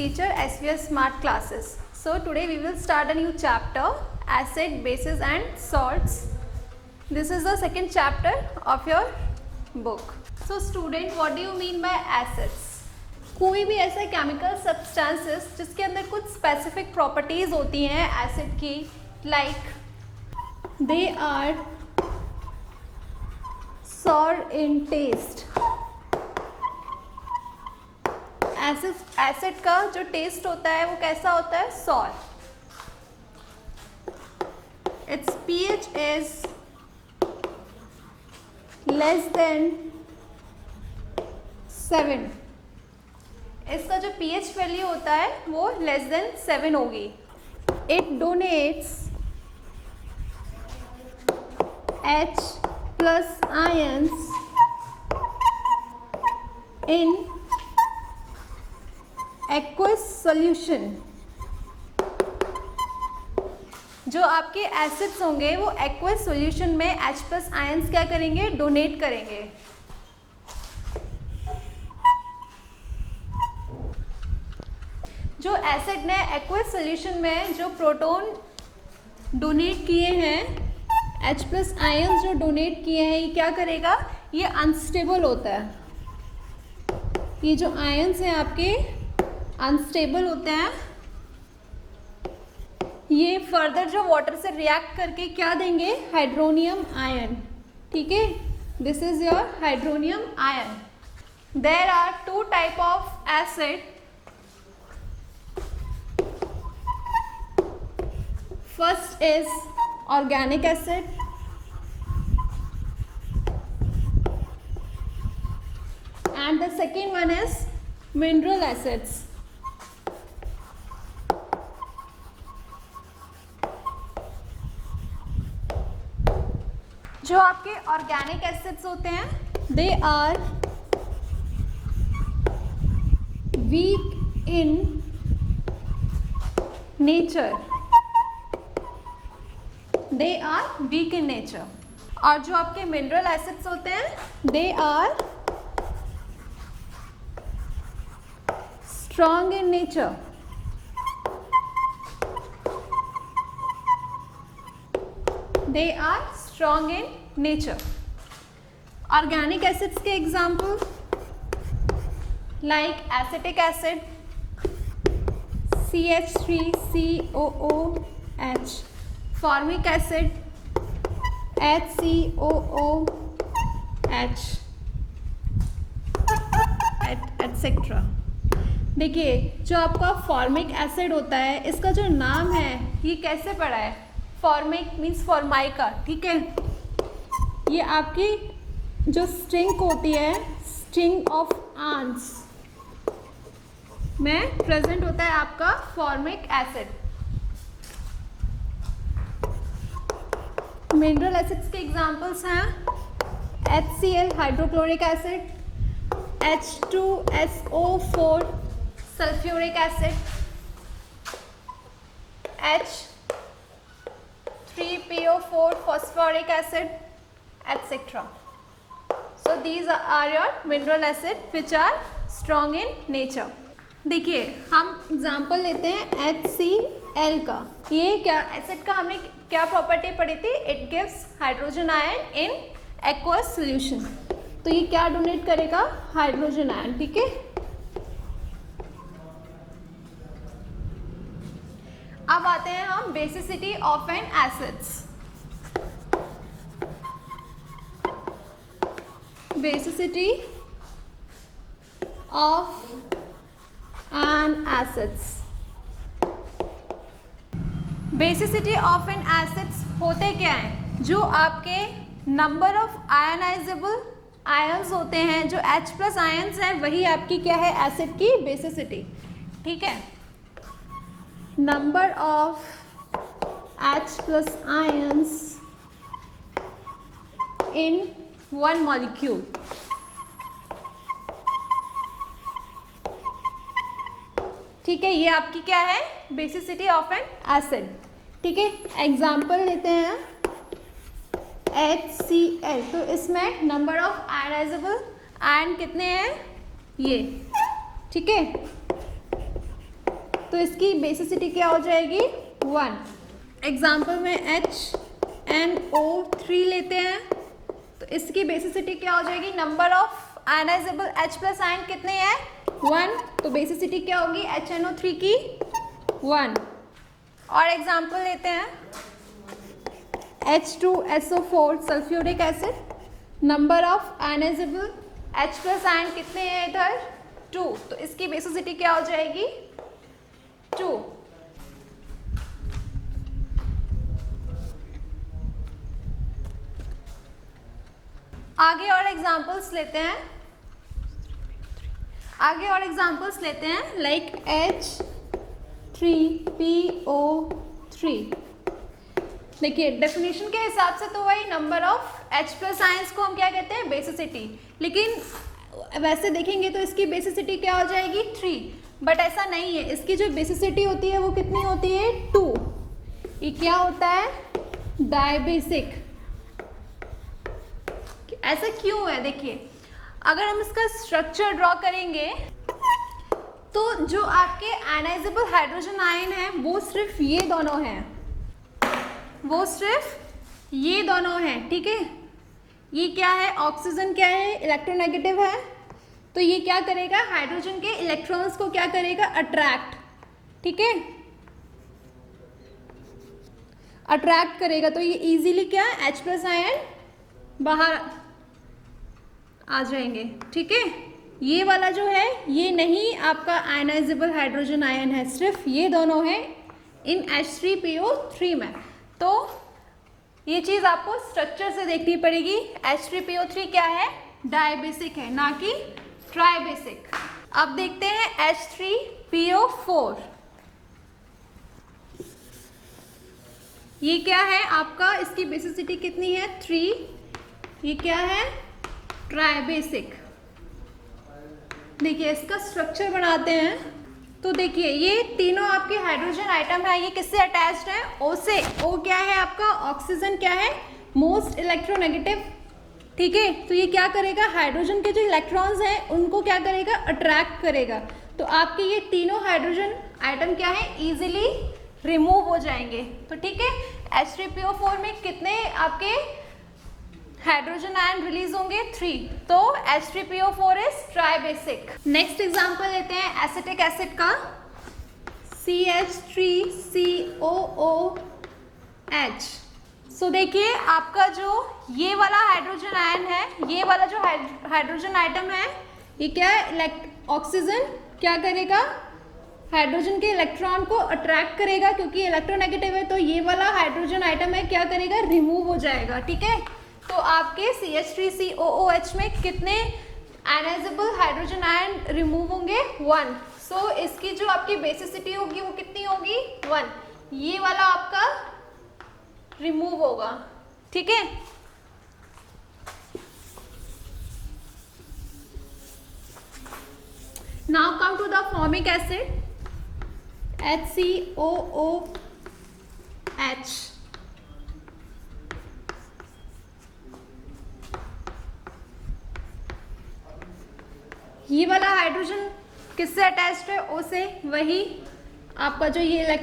teacher SVS Smart Classes. So today we will start a new chapter, acid, bases and salts. This is the second chapter of your book. So student, what do you mean by acids? कोई भी ऐसा chemical substances जिसके अंदर कुछ specific properties होती हैं acid की, like they are sour in taste. Acid का जो टेस्ट होता है वो कैसा होता है? Sour. It's pH is less than 7. इसका जो pH वैल्यू होता है वो लेस देन 7 होगी. It donates H plus ions in aqueous solution. जो आपके एसिड्स होंगे वो एक्वस सॉल्यूशन में H प्लस आयंस क्या करेंगे? डोनेट करेंगे. जो एसिड ने एक्वस सॉल्यूशन में जो प्रोटॉन डोनेट किए हैं, H प्लस आयंस जो डोनेट किए हैं, ये क्या करेगा? ये अनस्टेबल होता है. ये जो आयंस हैं आपके अनस्टेबल होते हैं. ये फर्दर जो वाटर से रिएक्ट करके क्या देंगे? Hydronium ion. ठीक है, this is your hydronium ion. There are two type of acid. First is organic acid and the second one is mineral acids. जो आपके ऑर्गेनिक एसिड्स होते हैं, they are weak in nature. They are weak in nature. और जो आपके mineral acids होते हैं, they are strong in nature. They are strong in nature. Organic acids के example like acetic acid CH3COOH, formic acid HCOOH, etcetera. देखिए, जो आपका formic acid होता है, इसका जो नाम है ये कैसे पड़ा है? Formic means formica. ठीक है, ये आपकी जो स्ट्रिंग होती है, स्ट्रिंग ऑफ आंट्स में प्रेजेंट होता है आपका फॉर्मिक एसिड. मिनरल एसिड्स के एग्जांपल्स हैं HCl hydrochloric acid, H2SO4 sulphuric acid, H3PO4 phosphoric acid, etc. So these are your mineral acid which are strong in nature. देखिए, हम एग्जाम्पल लेते हैं HCl का. ये क्या एसिड का हमने क्या प्रॉपर्टी पढ़ी थी? It gives hydrogen ion in aqueous solution. तो ये क्या डोनेट करेगा? Hydrogen ion. ठीक है, अब आते हैं हम basicity of an acids. Basicity of an acids. Basicity of an acids होते क्या हैं? जो आपके नंबर ऑफ आयनाइजेबल आयंस होते हैं, जो H प्लस आयंस हैं, वही आपकी क्या है? एसिड की बेसिसिटी. ठीक है, number of H plus ions in one molecule. ठीक है, ये आपकी क्या है? Basicity of N acid. ठीक है, एग्जाम्पल लेते हैं HCl. तो इसमें नंबर ऑफ आयनाइजेबल आयन कितने हैं? ये. ठीक है, तो इसकी बेसिसिटी क्या हो जाएगी 1। एग्जाम्पल में HNO3 लेते हैं तो इसकी बेसिसिटी क्या हो जाएगी, number of ionizable H plus ion कितने हैं 1, तो बेसिसिटी क्या होगी HNO3 की 1। और एग्जाम्पल लेते हैं H2SO4 sulphuric acid, number of ionizable H plus ion कितने हैं इधर 2, तो इसकी बेसिसिटी क्या हो जाएगी 2। आगे और एग्जाम्पल्स लेते हैं, लाइक H3PO3। देखिए डेफिनेशन के हिसाब से तो वही number of H plus ions को हम क्या कहते हैं बेसिसिटी, लेकिन वैसे देखेंगे तो इसकी बेसिसिटी क्या हो जाएगी 3, बट ऐसा नहीं है। इसकी जो बेसिसिटी होती है वो कितनी होती है 2। ये क्या होता है डायबेसिक। ऐसा क्यों है, देखिए अगर हम इसका स्ट्रक्चर ड्रॉ करेंगे तो जो आपके आयनाइजेबल हाइड्रोजन आयन है वो सिर्फ ये दोनों हैं, ठीक है। ये क्या है, ऑक्सीजन क्या है, इलेक्ट्रोनेगेटिव है, तो ये क्या करेगा हाइड्रोजन के इलेक्ट्रॉन्स को क्या करेगा अट्रैक्ट, ठीक है, अट्रैक्ट करेगा। तो ये इजीली क्या H प्लस आयन बाहर आ जाएंगे, ठीक है। ये वाला जो है ये नहीं आपका आयनाइजेबल हाइड्रोजन आयन है, सिर्फ ये दोनों हैं इन H3PO3 में। तो ये चीज़ आपको स्ट्रक्चर से देखनी पड़ेगी। H3PO3 क्या है, डायबेसिक है, ना कि ट्राइबेसिक। अब देखते हैं H3PO4। ये क्या है आपका, इसकी बेसिसिटी कितनी है 3। ये क्या है ट्राइबेसिक। देखिए इसका स्ट्रक्चर बनाते हैं तो देखिए ये तीनों आपके हाइड्रोजन आइटम है, ये किससे अटैच्ड है O से। O क्या है आपका, ऑक्सीजन क्या है मोस्ट इलेक्ट्रोनेगेटिव, ठीक है। तो ये क्या करेगा हाइड्रोजन के जो इलेक्ट्रॉन्स हैं उनको क्या करेगा अट्रैक्ट करेगा। तो आपके ये तीनों हाइड्रोजन आइटम क्या है इजीली रिमूव हो जाएंगे। तो ठीक है H3PO4 में कितने आपके हाइड्रोजन आयन रिलीज होंगे 3, तो H3PO4 is tribasic. Next example लेते हैं एसिटिक एसिड का, CH3COOH। सो देखिए आपका जो ये वाला हाइड्रोजन आयन है, ये वाला जो हाइड्रोजन आइटम है, ये क्या है ऑक्सीजन क्या करेगा हाइड्रोजन के इलेक्ट्रॉन को अट्रैक्ट करेगा, क्योंकि इलेक्ट्रोनेगेटिव है। तो ये वाला हाइड्रोजन आइटम है क्या करेगा रिमूव हो जाएगा, ठीक है। तो आपके CH3COOH में कितने आयनाइजेबल हाइड्रोजन आयन रिमूव होंगे 1। सो इसकी जो आपकी बेसिसिटी होगी वो कितनी होगी 1। ये वाला आपका रिमूव होगा, ठीक है। Now come to the formic acid HCOOH। ये वाला हाइड्रोजन किससे अटैच्ड है O से, वही आपका जो ये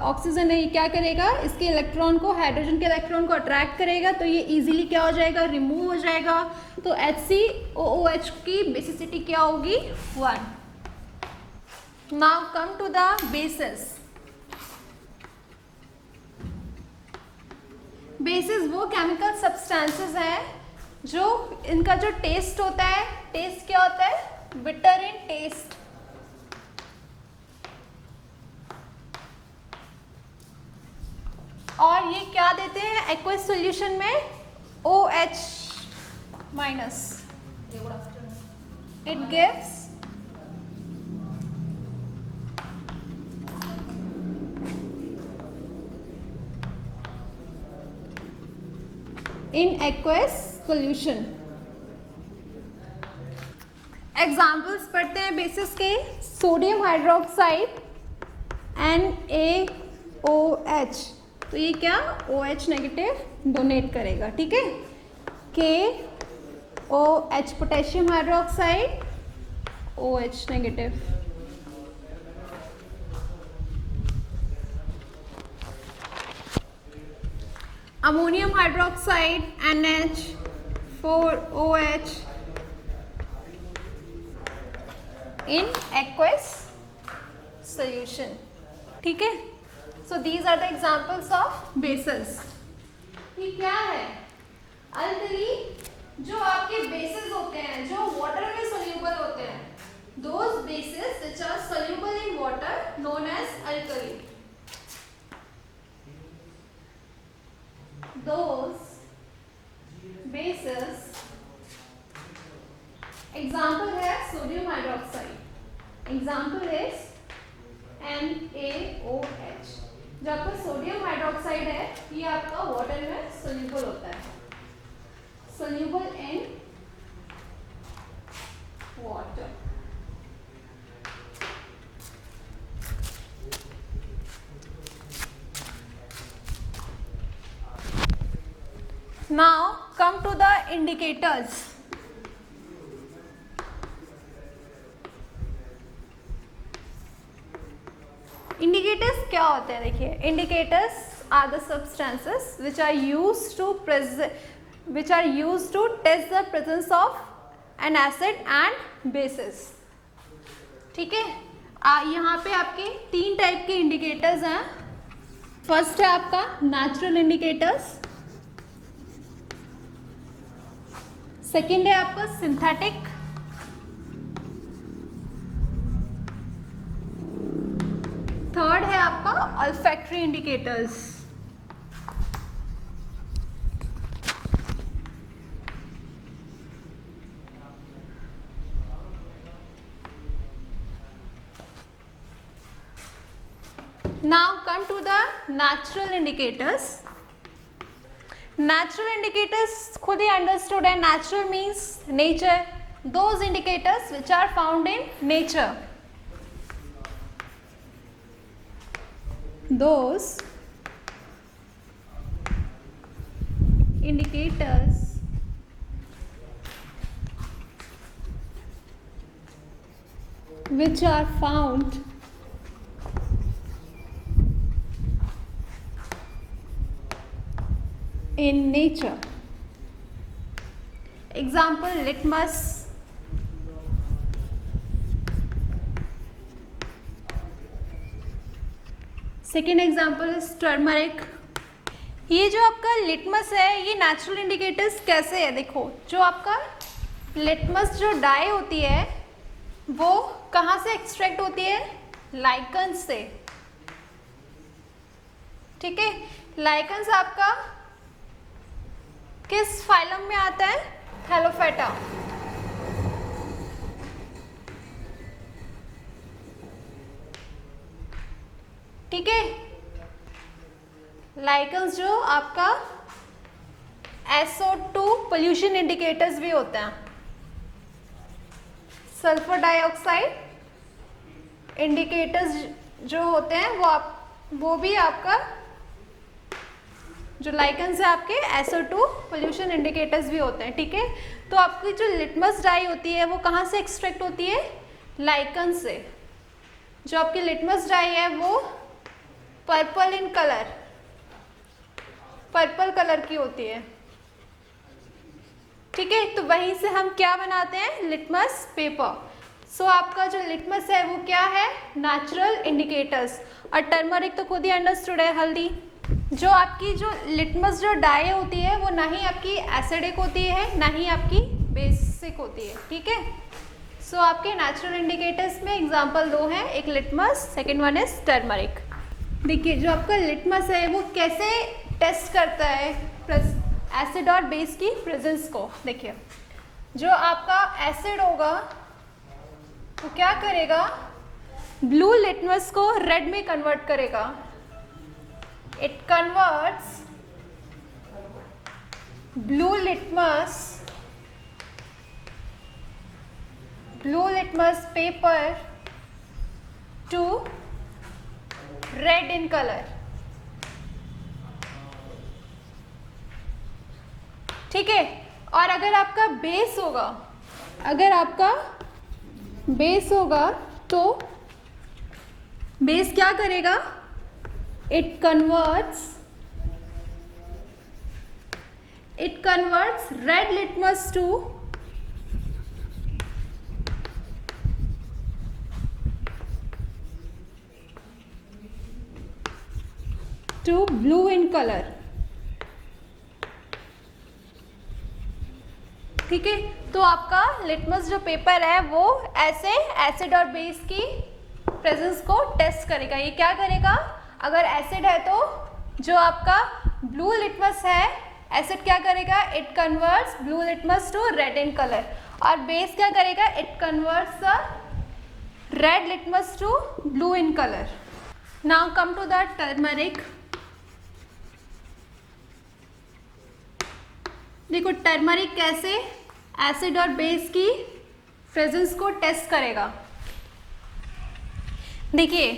ऑक्सीजन है ये क्या करेगा इसके इलेक्ट्रॉन को हाइड्रोजन के इलेक्ट्रॉन को अट्रैक्ट करेगा, तो ये इजीली क्या हो जाएगा रिमूव हो जाएगा। तो HCOOH की बेसिसिटी क्या होगी 1। Now come to the bases. Bases वो केमिकल सब्सटेंसेस हैं जो इनका जो टेस्ट होता है, टेस्ट क्या होता है बिटर इन टेस्ट। और ये क्या देते हैं एक्वस सॉल्यूशन में OH minus. It gives in aqueous solution. Examples पढ़ते हैं बेसिस के, सोडियम हाइड्रोक्साइड NaOH, तो ये क्या OH नेगेटिव डोनेट करेगा, ठीक है। KOH potassium hydroxide OH negative. Ammonium hydroxide NH4OH in aqueous solution. ठीक है, so these are the examples of bases. ये क्या है? अल्कली जो आपके बेसेस होते हैं जो वाटर में सोल्यूबल होते हैं, those bases which are soluble in water known as alkali. Those bases, example है sodium hydroxide, example is NaOH. जो आपका सोडियम हाइड्रोक्साइड है ये आपका वाटर में सोल्यूबल होता है, soluble in water. Now come to the indicators. Indicators क्या होते हैं? देखिए, indicators are the substances which are used to test the presence of an acid and bases. ठीक है, यहाँ पे आपके 3 टाइप के इंडिकेटर्स हैं. फर्स्ट है आपका नेचुरल इंडिकेटर्स, सेकेंड है आपका सिंथेटिक, थर्ड है आपका olfactory indicators. Now come to the natural indicators. Natural indicators खुद ही understood है. Natural means nature. Those indicators which are found in nature. Those indicators which are found in nature. Example, litmus, second example is turmeric. ये जो आपका litmus है ये natural indicators कैसे है? देखो, जो आपका लिटमस जो डाई होती है वो कहाँ से एक्सट्रैक्ट होती है? लाइकन से. ठीक है, लाइकन्स आपका किस फाइलम में आता है? थैलोफेटा. ठीक है, लाइकन्स जो आपका SO2 पोल्यूशन इंडिकेटर्स भी होते हैं. सल्फर डाइऑक्साइड इंडिकेटर्स जो होते हैं वो भी आपका जो लाइकन्स है आपके SO2 पोल्यूशन इंडिकेटर्स भी होते हैं. ठीक है, तो आपकी जो लिटमस डाई होती है वो कहाँ से एक्सट्रैक्ट होती है? लाइकन से. जो आपकी लिटमस डाई है वो purple in colour, purple colour की होती है. ठीक है, तो वहीं से हम क्या बनाते हैं? Litmus paper. सो आपका जो लिटमस है वो क्या है? Natural indicators. और टर्मरिक तो खुद ही अंडरस्टूड है, हल्दी. जो आपकी जो लिटमस जो डाई होती है वो ना ही आपकी एसिडिक होती है ना ही आपकी बेसिक होती है. ठीक है, सो आपके नेचुरल इंडिकेटर्स में एग्जांपल 2 हैं, एक litmus, second one is turmeric. देखिए, जो आपका लिटमस है वो कैसे टेस्ट करता है एसिड और बेस की प्रेजेंस को? देखिए, जो आपका एसिड होगा वो क्या करेगा? ब्लू लिटमस को रेड में कन्वर्ट करेगा. It converts blue litmus paper two red in colour. ठीक है, और अगर आपका बेस होगा तो बेस क्या करेगा? It converts It converts red litmus to blue in color. ठीक है, तो आपका लिटमस जो पेपर है वो ऐसे एसिड और बेस की प्रेजेंस को टेस्ट करेगा. ये क्या करेगा, अगर एसिड है तो जो आपका ब्लू लिटमस है, एसिड क्या करेगा, it converts blue litmus to red in colour. और बेस क्या करेगा, it converts the red litmus to blue in colour. Now come to the turmeric. देखो टर्मरिक कैसे एसिड और बेस की प्रेजेंस को टेस्ट करेगा. देखिए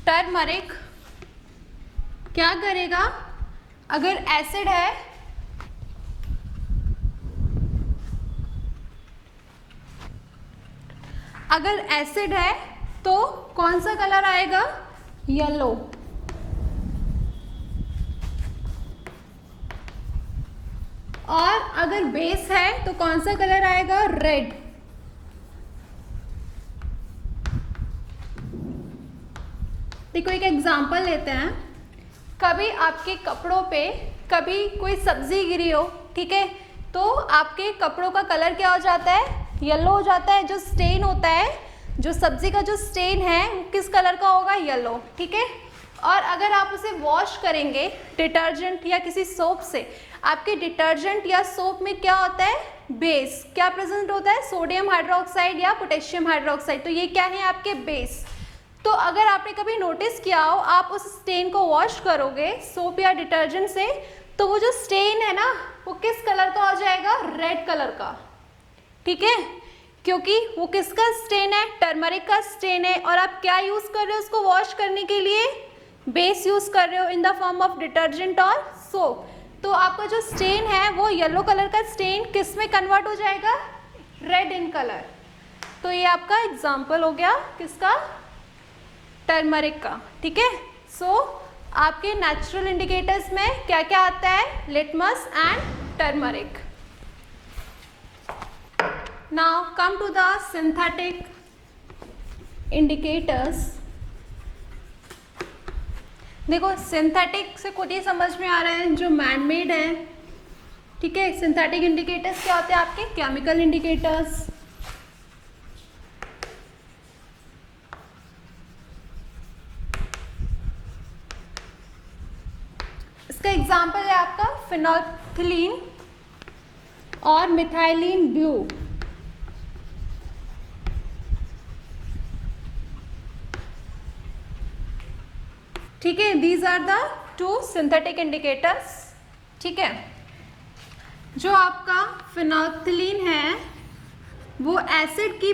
टर्मरिक क्या करेगा, अगर एसिड है तो कौन सा कलर आएगा, येलो. और अगर बेस है तो कौन सा कलर आएगा, रेड. देखो एक एग्जांपल लेते हैं. कभी आपके कपड़ों पे कभी कोई सब्जी गिरी हो, ठीक है, तो आपके कपड़ों का कलर क्या हो जाता है, येलो हो जाता है. जो स्टेन होता है, जो सब्जी का जो स्टेन है वो किस कलर का होगा, येलो. ठीक है, और अगर आप उसे वॉश करेंगे डिटर्जेंट या किसी सोप से, आपके डिटर्जेंट या सोप में क्या होता है, बेस क्या प्रेजेंट होता है, सोडियम हाइड्रोक्साइड या पोटेशियम हाइड्रोक्साइड. तो ये क्या है आपके बेस. तो अगर आपने कभी नोटिस किया हो, आप उस स्टेन को वॉश करोगे सोप या डिटर्जेंट से, तो वो जो स्टेन है ना वो किस कलर का हो जाएगा, रेड कलर का. ठीक है, क्योंकि वो किसका स्टेन है, टर्मरिक का स्टेन है. और आप क्या यूज कर रहे हो उसको वॉश करने के लिए, बेस यूज कर रहे हो in the form of detergent और सोप. तो आपका जो स्टेन है वो येलो कलर का स्टेन किस में कन्वर्ट हो जाएगा, रेड इन कलर. तो ये आपका एग्जाम्पल हो गया किसका, टर्मरिक का. ठीक है, सो आपके नेचुरल इंडिकेटर्स में क्या क्या आता है, litmus and turmeric. Now come to the synthetic indicators. देखो सिंथेटिक से खुद ही समझ में आ रहा है जो मैन मेड है. ठीक है, सिंथेटिक इंडिकेटर्स क्या होते हैं आपके, केमिकल इंडिकेटर्स. इसका एग्जांपल है आपका फिनोल्फथलीन और मिथाइलिन ब्लू. ठीक है, these are the two synthetic indicators. ठीक है, जो आपका फिनोल्फथलीन है वो एसिड की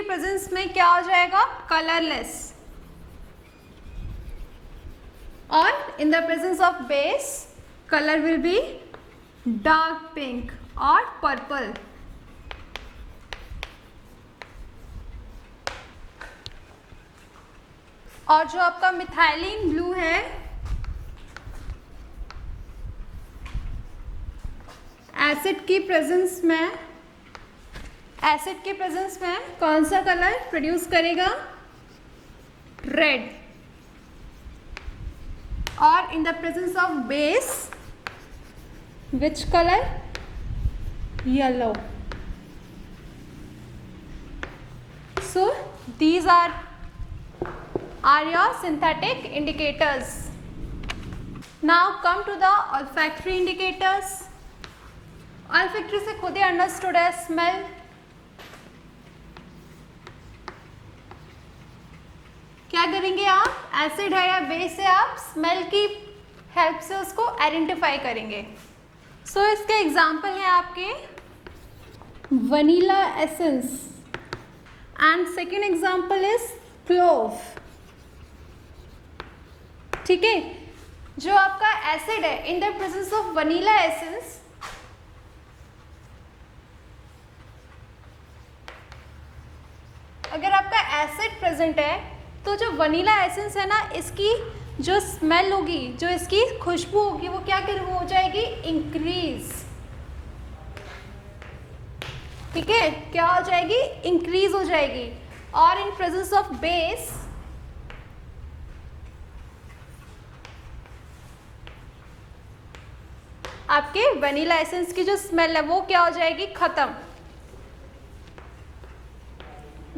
प्रेजेंस में क्या हो जाएगा, कलरलेस. और in the presence of base colour will be dark pink और पर्पल. और जो आपका मिथाइलिन ब्लू है एसिड की प्रेजेंस में कौन सा कलर प्रोड्यूस करेगा, रेड. और in the presence of base which colour, yellow. So these are your synthetic indicators. Now come to the olfactory indicators. Olfactory से खुद ही अंडरस्टूड है, स्मेल. क्या करेंगे आप, एसिड है या बेस है, आप स्मेल की हेल्प से उसको आइडेंटिफाई करेंगे. सो इसके एग्जाम्पल हैं आपके vanilla essence and second example is clove. ठीक है, जो आपका एसिड है इन the presence of vanilla essence, अगर आपका एसिड प्रेजेंट है तो जो वनीला एसेंस है ना, इसकी जो स्मेल होगी, जो इसकी खुशबू होगी, वो क्या हो जाएगी, इंक्रीज। ठीक है, क्या हो जाएगी, इंक्रीज हो जाएगी। और इन प्रेजेंस ऑफ बेस आपके वनीला एसेंस की जो स्मेल है वो क्या हो जाएगी, खत्म।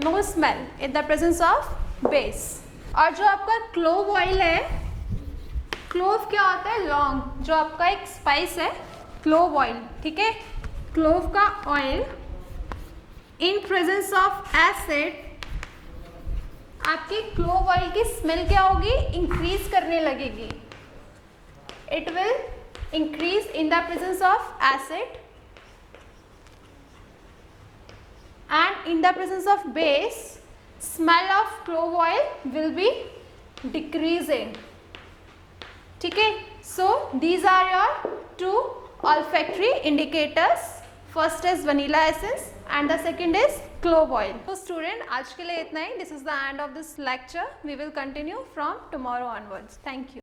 No smell in the presence of base. और जो आपका क्लोव ऑयल है, क्लोव क्या होता है, लौंग, जो आपका एक स्पाइस है, क्लोव ऑयल। ठीक है, क्लोव का oil in presence of acid, आपके क्लोव ऑयल की स्मेल क्या होगी, इंक्रीज करने लगेगी। It will increase in the presence of acid and in the presence of base, smell of clove oil will be decreasing. ठीक है, so these are your two olfactory indicators. First is vanilla essence and the second is clove oil. So student, आज के लिए इतना ही. This is the end of this lecture. We will continue from tomorrow onwards. Thank you.